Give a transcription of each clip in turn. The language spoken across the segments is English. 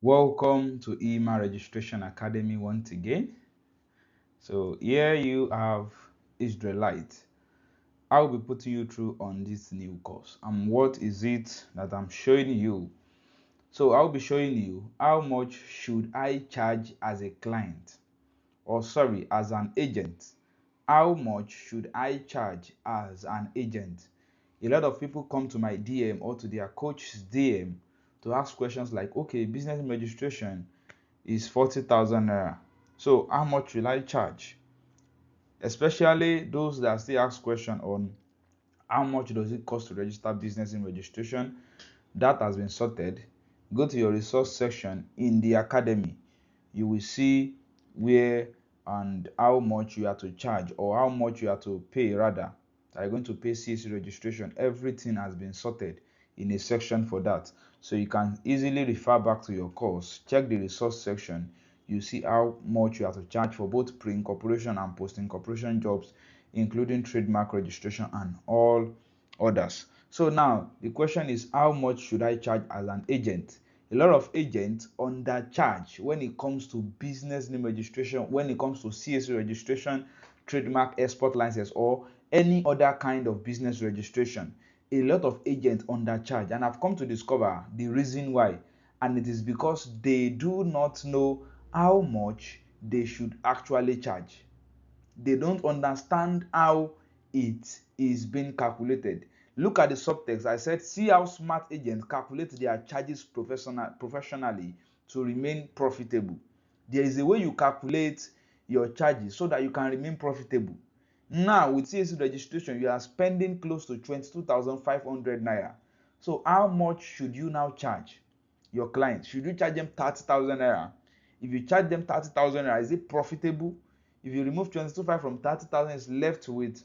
Welcome to EMA Registration Academy once again. So here you have Israelite. I'll be putting you through on this new course. And what is it that I'm showing you? So I'll be showing you how much should I charge as a client, or sorry, as an agent. How much should I charge as an agent? A lot of people come to my DM or to their coach's DM to ask questions like, okay, business registration is 40,000 naira. So how much will I charge? Especially those that still ask question on how much does it cost to register business in registration. That has been sorted. Go to your resource section in the academy. You will see where and how much you have to charge, or how much you have to pay rather. Are you going to pay CAC registration? Everything has been sorted in a section for that. So you can easily refer back to your course, check the resource section. You see how much you have to charge for both pre-incorporation and post-incorporation jobs, including trademark registration and all others. So now the question is, how much should I charge as an agent? A lot of agents undercharge when it comes to business name registration, when it comes to CAC registration, trademark, export license, or any other kind of business registration. A lot of agents undercharge, and I've come to discover the reason why, and it is because they do not know how much they should actually charge. They don't understand how it is being calculated. Look at the subtext. I said, see how smart agents calculate their charges professionally to remain profitable. There is a way you calculate your charges so that you can remain profitable. Now, with CAC registration, you are spending close to 22,500 naira. So, how much should you now charge your clients? Should you charge them 30,000 naira? If you charge them 30,000 naira, is it profitable? If you remove 22,500 from 30,000, it's left with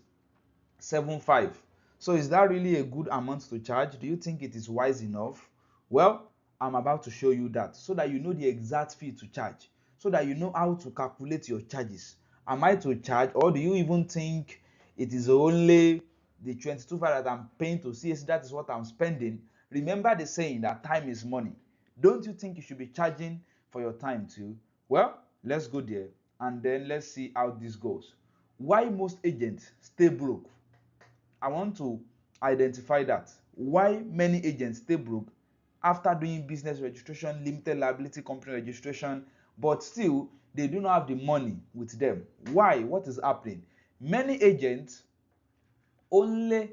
7,500. So is that really a good amount to charge? Do you think it is wise enough? Well, I'm about to show you that so that you know the exact fee to charge, so that you know how to calculate your charges. Am I to charge, or do you even think it is only the 22,500 that I'm paying to CAC, that is what I'm spending? Remember the saying that time is money. Don't you think you should be charging for your time too? Well, let's go there and then let's see how this goes. Why most agents stay broke? I want to identify that. Why many agents stay broke after doing business registration, limited liability company registration, but still they do not have the money with them. Why? What is happening? Many agents only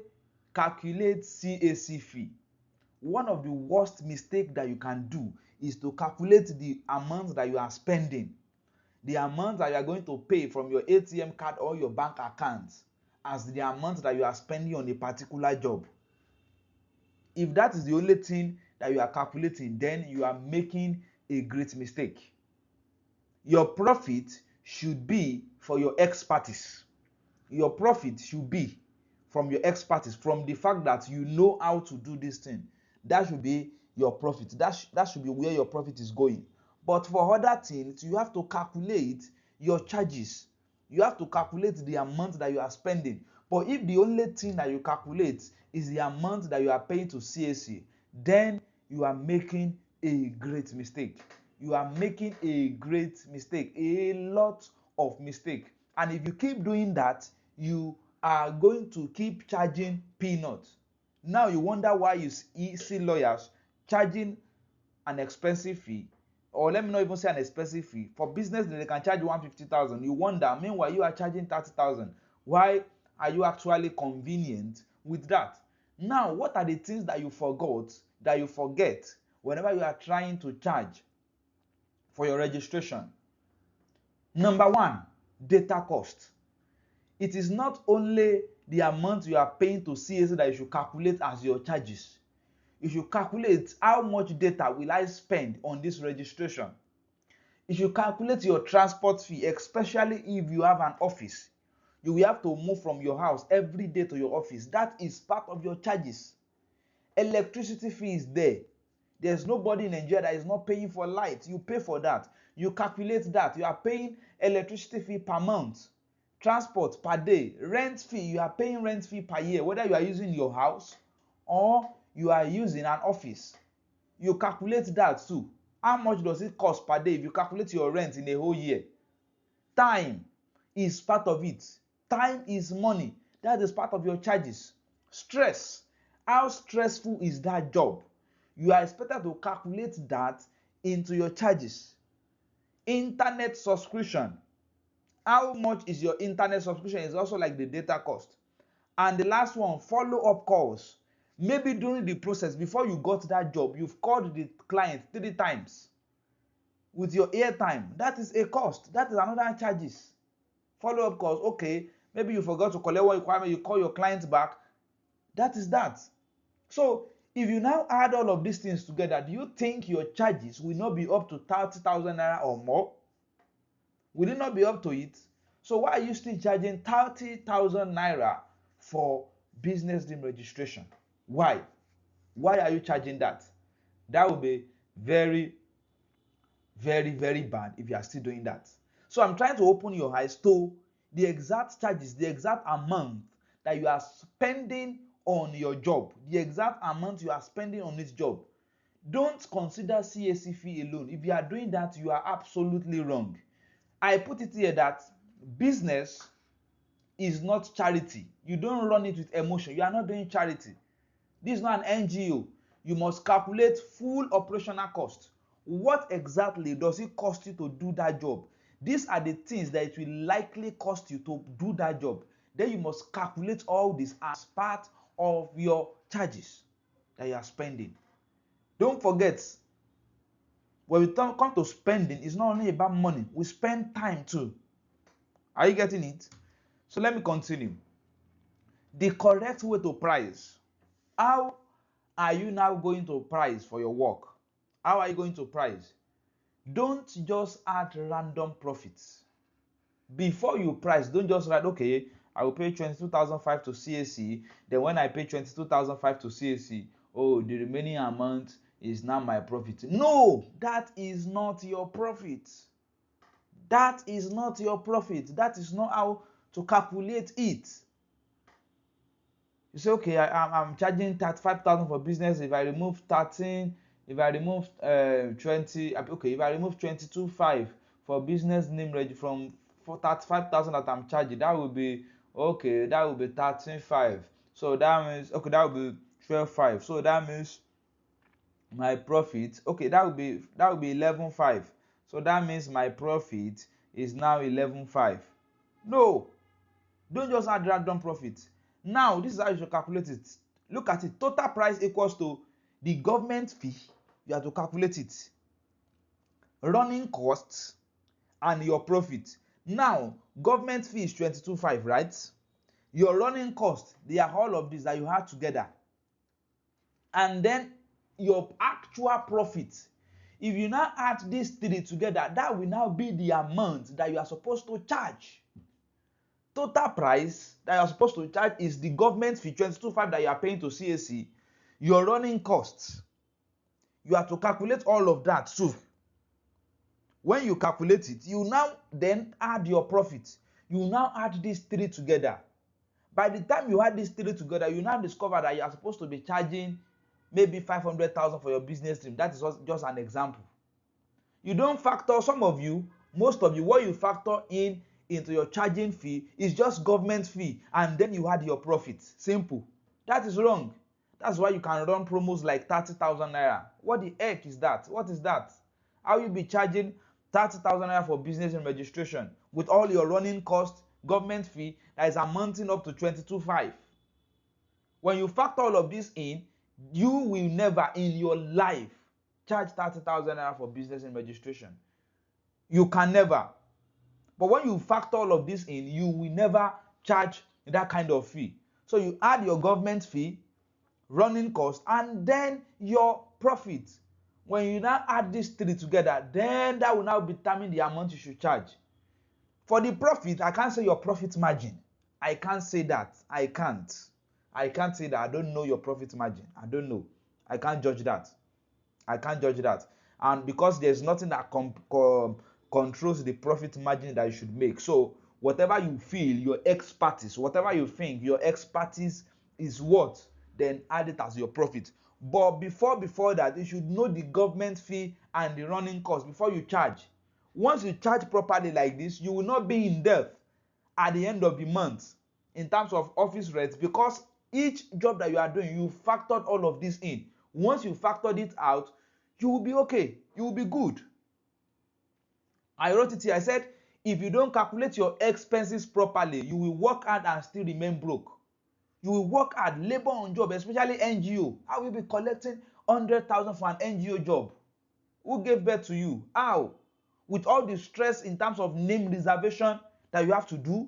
calculate CAC fee. One of the worst mistakes that you can do is to calculate the amount that you are spending, the amount that you are going to pay from your ATM card or your bank account as the amount that you are spending on a particular job. If that is the only thing that you are calculating, then you are making a great mistake. Your profit should be for your expertise. Your profit should be from your expertise, from the fact that you know how to do this thing. That should be your profit. That should be where your profit is going. But for other things, you have to calculate your charges. You have to calculate the amount that you are spending. But if the only thing that you calculate is the amount that you are paying to CAC, then you are making a great mistake. You are making a great mistake, a lot of mistake. And if you keep doing that, you are going to keep charging peanuts. Now you wonder why you see lawyers charging an expensive fee, or let me not even say an expensive fee. For business, they can charge 150,000. You wonder, meanwhile, you are charging 30,000. Why are you actually convenient with that? Now, what are the things that you forget whenever you are trying to charge for your registration? Number one, data cost. It is not only the amount you are paying to CAC that you should calculate as your charges. You should calculate how much data will I spend on this registration. You should calculate your transport fee, especially if you have an office. You will have to move from your house every day to your office. That is part of your charges. Electricity fee is there. There's nobody in Nigeria that is not paying for light. You pay for that. You calculate that. You are paying electricity fee per month, transport per day, rent fee. You are paying rent fee per year, whether you are using your house or you are using an office. You calculate that too. How much does it cost per day if you calculate your rent in a whole year? Time is part of it. Time is money. That is part of your charges. Stress. How stressful is that job? You are expected to calculate that into your charges. Internet subscription. How much is your internet subscription? Is also like the data cost. And the last one, follow-up calls. Maybe during the process, before you got that job, you've called the client 3 times with your airtime. That is a cost. That is another charges. Follow-up calls. Okay, maybe you forgot to collect one requirement, you call your client back. That is that. So if you now add all of these things together, do you think your charges will not be up to 30,000 naira or more? Will it not be up to it? So why are you still charging 30,000 naira for business name registration? Why? Why are you charging that? That will be very, very, very bad if you are still doing that. So I'm trying to open your eyes to the exact charges, the exact amount that you are spending on your job, the exact amount you are spending on this job. Don't consider CAC fee alone. If you are doing that, you are absolutely wrong. I put it here that business is not charity. You don't run it with emotion. You are not doing charity. This is not an NGO. You must calculate full operational cost. What exactly does it cost you to do that job? These are the things that it will likely cost you to do that job. Then you must calculate all this as part of your charges that you are spending. Don't forget, when we come to spending, it's not only about money. We spend time too. Are you getting it? So let me continue. The correct way to price. How are you now going to price for your work? How are you going to price? Don't just add random profits. Before you price, don't just write, okay, I will pay 22,500 to CAC. Then when I pay 22,500 to CAC, oh, the remaining amount is now my profit. No, that is not your profit. That is not your profit. That is not how to calculate it. You say, okay, I'm charging 35,000 for business. If I remove 13, if I remove 20, okay, if I remove 22,500 for business name ready from for 35,000 that I'm charging, that will be okay. That will be 13,500. So that means okay, that will be 12,500. So that means my profit, okay, that will be 11,500. So that means my profit is now 11,500. No, don't just add random profit. Now this is how you should calculate it. Look at it. Total price equals to the government fee. You have to calculate it. Running costs and your profit. Now government fee is 22,500, right? Your running cost, they are all of these that you have together. And then your actual profit. If you now add these three together, that will now be the amount that you are supposed to charge. Total price that you are supposed to charge is the government fee 22,500 that you are paying to CAC, your running costs. You have to calculate all of that too. When you calculate it, you now then add your profit. You now add these three together. By the time you add these three together, you now discover that you are supposed to be charging maybe 500,000 for your business team. That is just an example. You don't factor, some of you, most of you, what you factor into your charging fee is just government fee, and then you add your profit. Simple. That is wrong. That's why you can run promos like 30,000 naira. What the heck is that? What is that? How you be charging 30,000 naira for business and registration with all your running costs, government fee that is amounting up to 22,500? When you factor all of this in, you will never in your life charge 30,000 naira for business and registration. You can never. But when you factor all of this in, you will never charge that kind of fee. So you add your government fee, running cost, and then your profit. When you now add these three together, then that will now determine the amount you should charge. For the profit, I can't say your profit margin. I can't say that. I can't say that. I don't know your profit margin. I don't know. I can't judge that. And because there's nothing that controls the profit margin that you should make. So whatever you feel your expertise, whatever you think your expertise is what, then add it as your profit. But before that, you should know the government fee and the running cost before you charge. Once you charge properly like this, you will not be in debt at the end of the month in terms of office rent, because each job that you are doing, you factored all of this in. Once you factored it out, you will be okay. You will be good. I wrote it here. I said, if you don't calculate your expenses properly, you will work hard and still remain broke. You will work hard, labor on job, especially NGO. How will you be collecting 100,000 for an NGO job? Who gave birth to you? How? With all the stress in terms of name reservation that you have to do,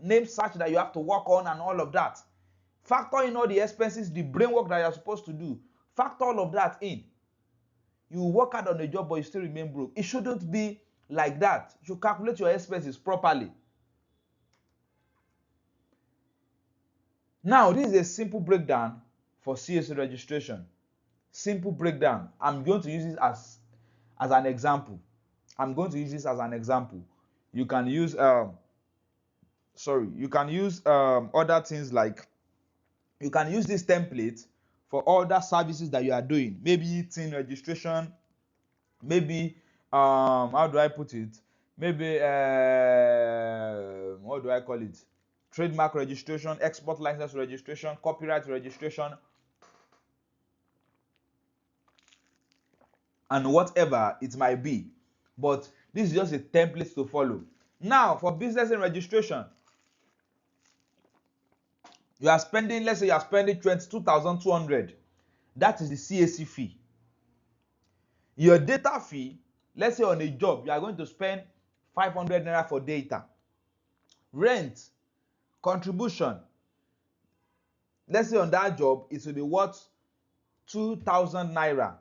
name search that you have to work on, and all of that. Factor in all the expenses, the brain work that you're supposed to do. Factor all of that in. You work hard on a job, but you still remain broke. It shouldn't be like that. You should calculate your expenses properly. Now, this is a simple breakdown for CSA registration. Simple breakdown. I'm going to use it as an example. I'm going to use this as an example. You can use other things, like you can use this template for other services that you are doing. Maybe TIN registration, maybe how do I put it? Maybe what do I call it? Trademark registration, export license registration, copyright registration, and whatever it might be. But this is just a template to follow. Now, for business and registration, you are spending, let's say you are spending 22,200. That is the CAC fee. Your data fee, let's say on a job, you are going to spend 500 naira for data. Rent, contribution, let's say on that job, it will be worth 2,000 naira.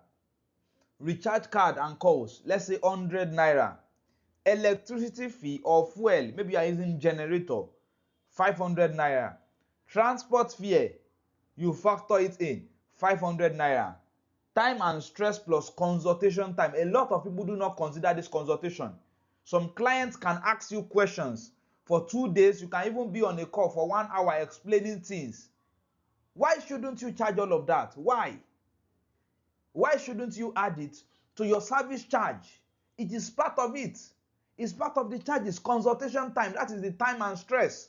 Recharge card and calls, let's say 100 naira. Electricity fee or fuel, maybe you are using generator, 500 naira. Transport fare, you factor it in, 500 naira. Time and stress plus consultation time. A lot of people do not consider this consultation. Some clients can ask you questions for 2 days. You can even be on a call for 1 hour explaining things. Why shouldn't you charge all of that? Why? Why shouldn't you add it to your service charge? It is part of it. It's part of the charges. Consultation time, that is the time and stress.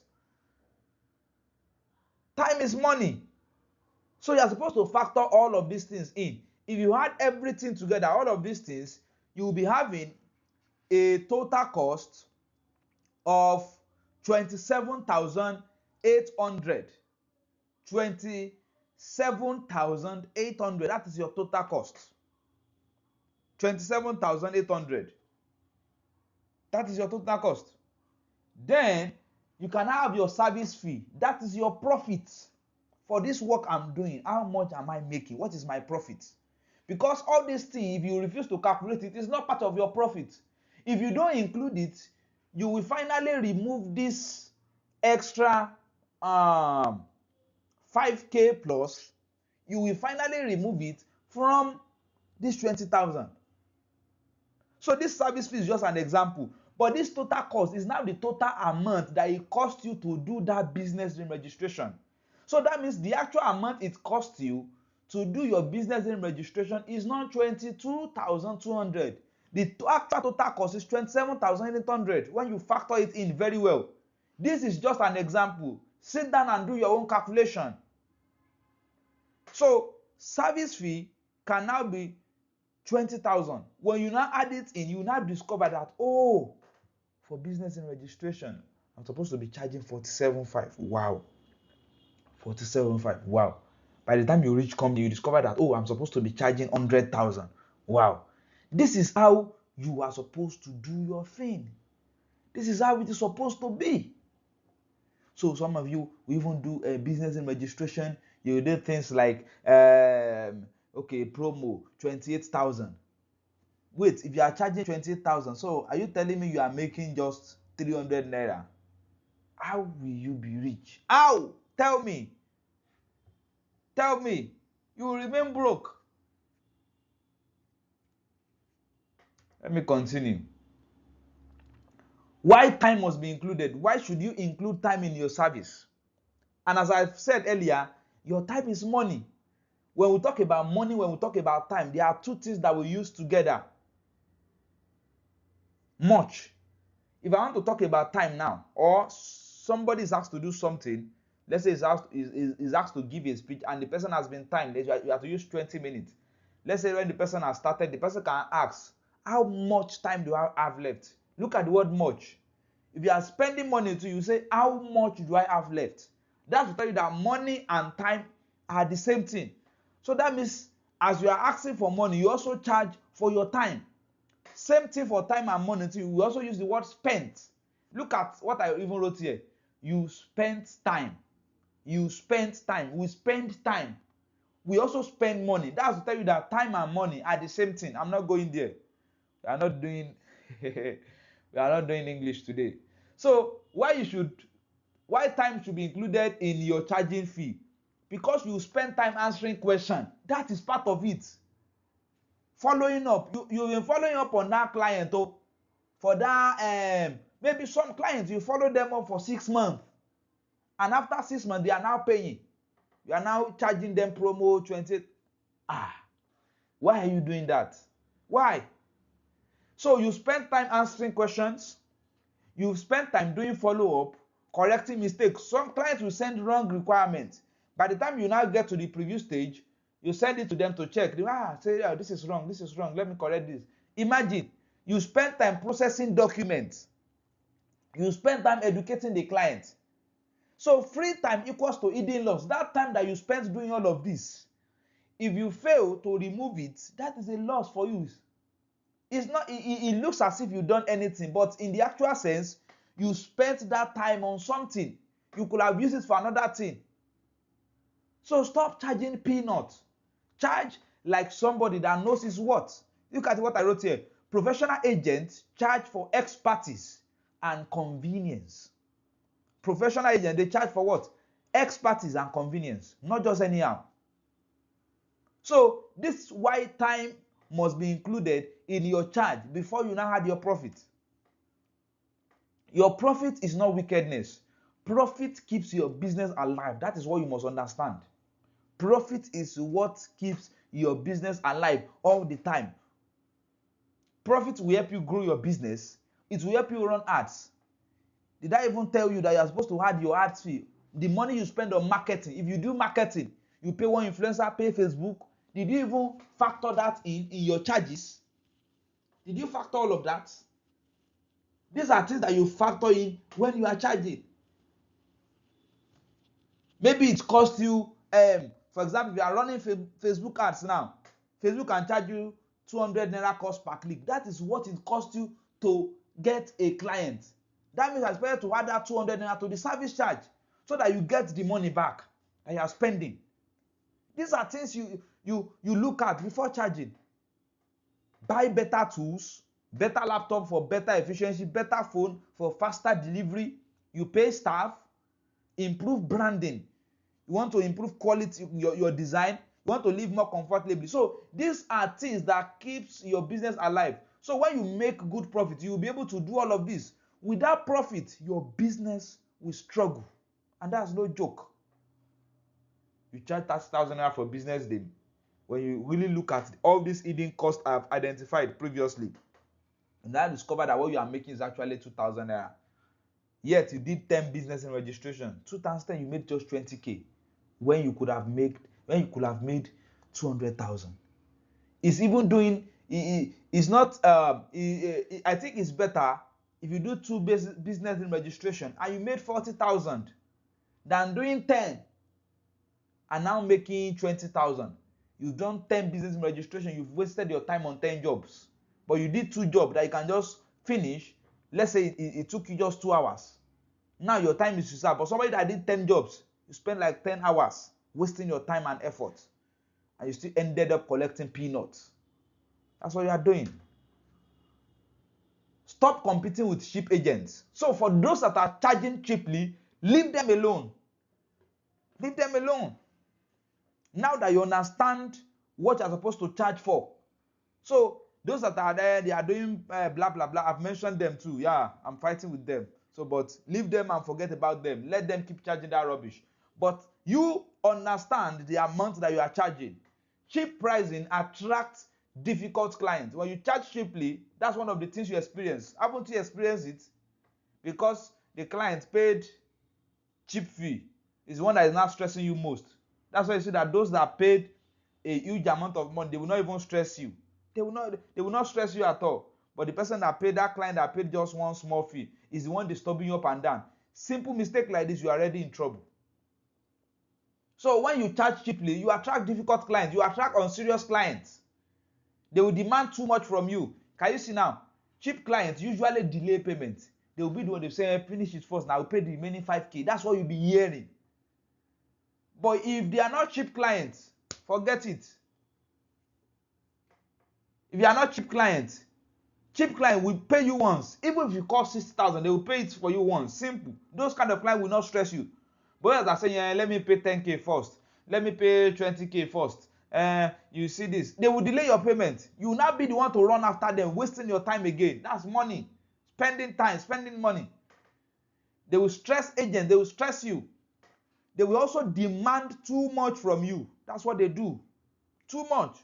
Time is money. So you're supposed to factor all of these things in. If you add everything together, all of these things, you will be having a total cost of 27,800. 27,800. That is your total cost. 27,800. That is your total cost. Then you can have your service fee. That is your profit. For this work I'm doing, how much am I making? What is my profit? Because all these things, if you refuse to calculate it, it's not part of your profit. If you don't include it, you will finally remove this extra 5K plus. You will finally remove it from this 20,000. So this service fee is just an example. But this total cost is now the total amount that it costs you to do that business name registration. So that means the actual amount it costs you to do your business name registration is not 22,200. The actual total cost is 27,800 when you factor it in very well. This is just an example. Sit down and do your own calculation. So service fee can now be 20,000. When you now add it in, you now discover that, oh, for business and registration, I'm supposed to be charging 47.5. Wow. 47.5. Wow. By the time you reach company, you discover that, oh, I'm supposed to be charging 100,000. Wow. This is how you are supposed to do your thing. This is how it is supposed to be. So some of you will even do a business and registration. You do things like, promo, 28,000. Wait, if you are charging 28,000, so are you telling me you are making just 300 naira? How will you be rich? How? Tell me. Tell me. You will remain broke. Let me continue. Why time must be included? Why should you include time in your service? And as I've said earlier, your time is money. When we talk about money, when we talk about time, there are two things that we use together. Much. If I want to talk about time now, or somebody is asked to do something, let's say is asked to give a speech and the person has been timed, you have to use 20 minutes. Let's say when the person has started, the person can ask, how much time do I have left? Look at the word much. If you are spending money too, you say, how much do I have left? That will tell you that money and time are the same thing. So that means as you are asking for money, you also charge for your time. Same thing for time and money too. We also use the word spent. Look at what I even wrote here. You spent time. You spent time. We spend time. We also spend money. That's to tell you that time and money are the same thing. I'm not going there. We are not doing we are not doing English today. So why time should be included in your charging fee? Because you spend time answering questions. That is part of it. Following up, you've been following up on that client for that maybe some clients you follow them up for 6 months, and after 6 months they are now paying. You are now charging them promo 20. Why are you doing that? Why? So you spend time answering questions, you spend time doing follow-up, correcting mistakes. Some clients will send wrong requirements. By the time you now get to the preview stage, you send it to them to check. Say, oh, this is wrong, let me correct this. Imagine, you spend time processing documents. You spend time educating the client. So free time equals to hidden loss. That time that you spent doing all of this, if you fail to remove it, that is a loss for you. It's not. It looks as if you've done anything, but in the actual sense, you spent that time on something. You could have used it for another thing. So stop charging peanuts. Charge like somebody that knows his worth. Look at what I wrote here. Professional agents charge for expertise and convenience. Professional agents, they charge for what? Expertise and convenience, not just anyhow. So this is why time must be included in your charge before you now have your profit. Your profit is not wickedness. Profit keeps your business alive. That is what you must understand. Profit is what keeps your business alive all the time. Profit will help you grow your business. It will help you run ads. Did I even tell you that you are supposed to add your ads fee? The money you spend on marketing. If you do marketing, you pay one influencer, pay Facebook. Did you even factor that in your charges? Did you factor all of that? These are things that you factor in when you are charging. Maybe it costs you, for example, if you are running Facebook ads now, Facebook can charge you 200 naira cost per click. That is what it costs you to get a client. That means it's better to add that 200 naira to the service charge so that you get the money back that you are spending. These are things you look at before charging. Buy better tools, better laptop for better efficiency, better phone for faster delivery. You pay staff, improve branding. You want to improve quality, your design. You want to live more comfortably. So these are things that keeps your business alive. So when you make good profit, you will be able to do all of this. Without profit, your business will struggle. And that's no joke. You charge 30,000 naira for business day. When you really look at all these hidden costs I've identified previously, and now discover that what you are making is actually 2,000 naira. Yet you did 10 business in registration. 2 times 10, you made just 20k. When you could have made 200,000. It's even doing. It's not. I think it's better if you do 2 business in registration and you made 40,000 than doing 10 and now making 20,000. You've done 10 business in registration. You've wasted your time on 10 jobs, but you did 2 jobs that you can just finish. Let's say it took you just 2 hours. Now your time is reserved. But somebody that did 10 jobs, you spend like 10 hours wasting your time and effort, and you still ended up collecting peanuts. That's what you are doing. Stop competing with cheap agents. So for those that are charging cheaply, leave them alone. Leave them alone. Now that you understand what you're supposed to charge for. So those that are there, they are doing blah blah blah. I've mentioned them too. Yeah, I'm fighting with them. So, but leave them and forget about them. Let them keep charging that rubbish. But you understand the amount that you are charging. Cheap pricing attracts difficult clients. When you charge cheaply, that's one of the things you experience. Haven't you experienced it? Because the client paid cheap fee is the one that is not stressing you most. That's why you see that those that paid a huge amount of money, they will not even stress you. They will not stress you at all. But the person that paid, that client that paid just one small fee, is the one disturbing you up and down. Simple mistake like this, you are already in trouble. So when you charge cheaply, you attract difficult clients, you attract unserious clients. They will demand too much from you. Can you see now? Cheap clients usually delay payment. They will be the one they say, finish it first, now I'll pay the remaining 5K. That's what you'll be hearing. But if they are not cheap clients, forget it. If you are not cheap client will pay you once. Even if you cost 60,000, they will pay it for you once. Simple. Those kind of clients will not stress you. But others are saying, yeah, let me pay 10K first. Let me pay 20K first. You see this. They will delay your payment. You will not be the one to run after them, wasting your time again. That's money. Spending time, spending money. They will stress agents. They will stress you. They will also demand too much from you. That's what they do. Too much.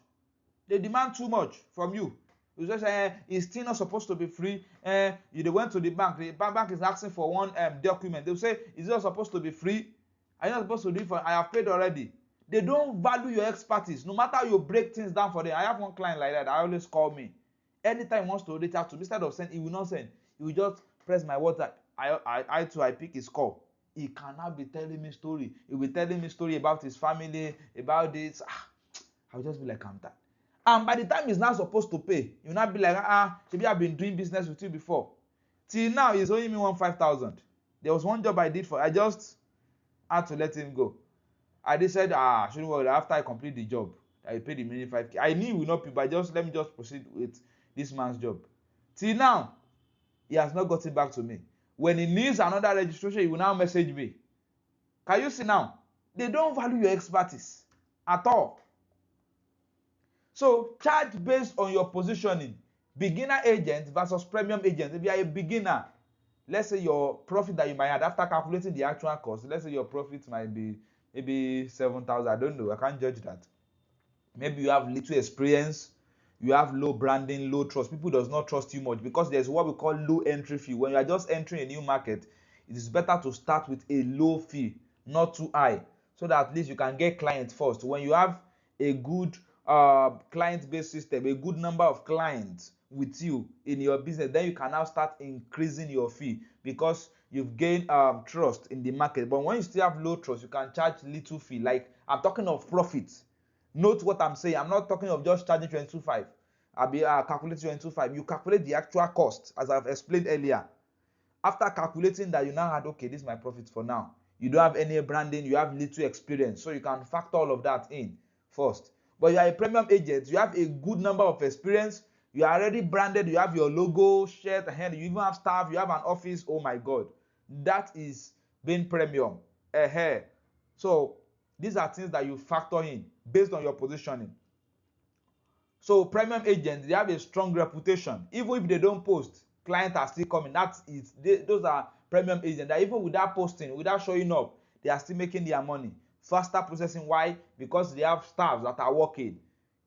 They demand too much from you. You just say, it's still not supposed to be free. You went to the bank is asking for one document. They'll say, is it not supposed to be free? Are you not supposed to do it for? I have paid already. They don't value your expertise. No matter how you break things down for them. I have one client like that. I always call me. Anytime he wants to reach out to me, instead of send, he will not send. He will just press my WhatsApp. I pick his call. He cannot be telling me story. He will be telling me story about his family, about this. I'll just be like, I'm tired. And by the time he's not supposed to pay, you'll not be like, maybe I've been doing business with you before. Till now, he's owing me 5,000. There was one job I did I just had to let him go. I decided, shouldn't worry, after I complete the job, I paid the remaining 5K. I knew he would not pay, but let me just proceed with this man's job. Till now, he has not gotten back to me. When he needs another registration, he will now message me. Can you see now? They don't value your expertise at all. So charge based on your positioning. Beginner agent versus premium agent. If you are a beginner, let's say your profit that you might have after calculating the actual cost, let's say your profit might be maybe 7,000. I don't know. I can't judge that. Maybe you have little experience, you have low branding, low trust. People does not trust you much because there's what we call low entry fee. When you are just entering a new market, it is better to start with a low fee, not too high, so that at least you can get clients first. When you have a good client-based system, a good number of clients with you in your business, then you can now start increasing your fee because you've gained trust in the market. But when you still have low trust, you can charge little fee. Like I'm talking of profits. Note what I'm saying. I'm not talking of just charging 22.5. I'll be calculating 22.5. You calculate the actual cost, as I've explained earlier. After calculating that, you now had, okay, this is my profit for now. You don't have any branding, you have little experience, so you can factor all of that in first. But you are a premium agent, you have a good number of experience, you are already branded, you have your logo, shirt, and you even have staff, you have an office. Oh my God, that is being premium. So these are things that you factor in based on your positioning. So premium agents, they have a strong reputation. Even if they don't post, clients are still coming. Those are premium agents that even without posting, without showing up, they are still making their money. Faster processing. Why? Because they have staffs that are working.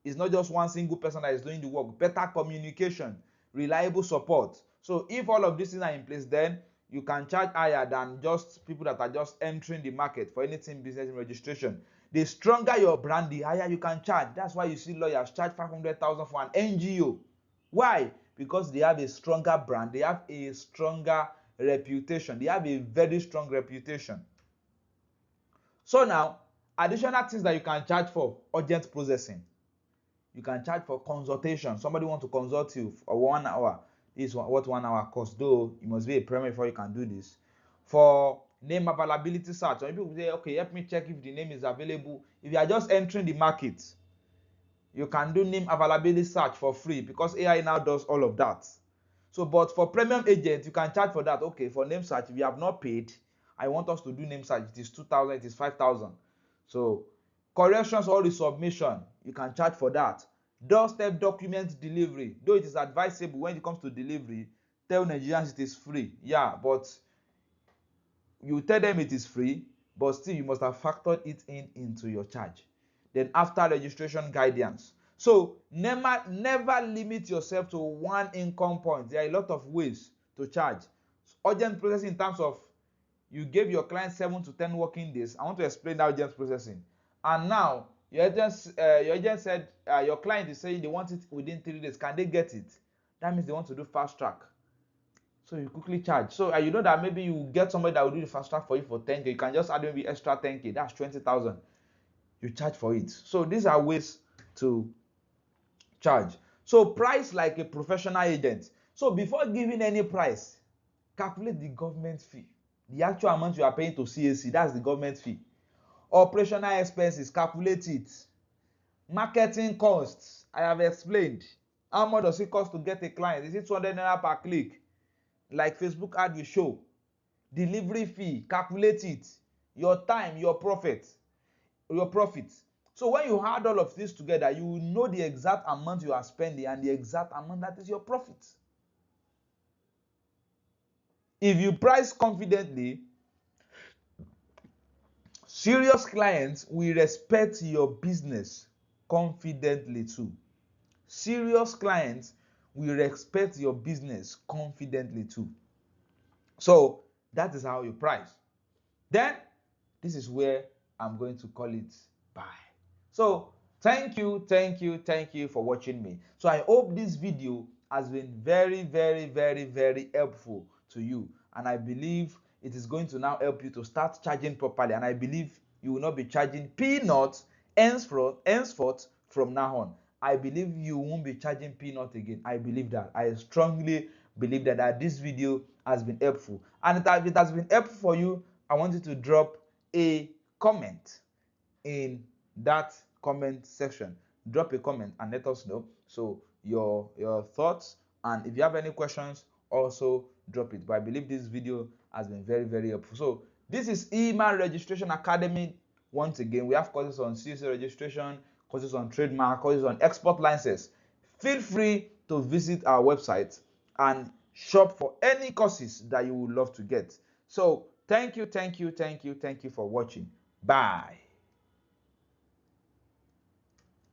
It's not just one single person that is doing the work. Better communication, reliable support. So if all of these things are in place, then you can charge higher than just people that are just entering the market for anything business registration. The stronger your brand, the higher you can charge. That's why you see lawyers charge 500,000 for an NGO. Why? Because they have a stronger brand, they have a stronger reputation, they have a very strong reputation. So now, additional things that you can charge for: urgent processing. You can charge for consultation. Somebody wants to consult you for 1 hour. This is what 1 hour costs, though you must be a premier before you can do this. For name availability search, some people say, okay, help me check if the name is available. If you are just entering the market, you can do name availability search for free because AI now does all of that. So, but for premium agents, you can charge for that. Okay, for name search, if you have not paid, I want us to do name search. It is 2,000, it is 5,000. So, corrections or resubmission, you can charge for that. Doorstep document delivery, though it is advisable when it comes to delivery, tell Nigerians it is free. Yeah, but you tell them it is free, but still you must have factored it into your charge. then after registration guidance. So never limit yourself to one income point. There are a lot of ways to charge. Urgent processing, in terms of you gave your client 7 to 10 working days. I want to explain that urgent processing. And now your agent said your client is saying they want it within 3 days. Can they get it? That means they want to do fast track. So you quickly charge. So you know that maybe you get somebody that will do the fast track for you for 10K. You can just add maybe extra 10K. That's 20,000. You charge for it. So these are ways to charge. So price like a professional agent. So before giving any price, calculate the government fee. The actual amount you are paying to CAC, that's the government fee. Operational expenses, calculate it. Marketing costs, I have explained. How much does it cost to get a client? Is it 200 naira per click? Like Facebook ad will show. Delivery fee, calculate it. Your time, your profit. So when you add all of this together, you will know the exact amount you are spending and the exact amount that is your profit. If you price confidently, serious clients will respect your business confidently too. Serious clients will respect your business confidently too. So that is how you price. Then this is where I'm going to call it bye. So thank you for watching me. So I hope this video has been very helpful to you, and I believe it is going to now help you to start charging properly, and I believe you will not be charging peanuts henceforth from now on. I believe you won't be charging peanuts again. I believe that. I strongly believe that this video has been helpful, and if it has been helpful for you, I want you to drop a comment in that comment section. Drop a comment and let us know. So your thoughts, and if you have any questions, also drop it. But I believe this video has been very helpful. So this is Email Registration Academy. Once again, we have courses on CC registration, courses on trademark, courses on export license. Feel free to visit our website and shop for any courses that you would love to get. So thank you for watching. Bye.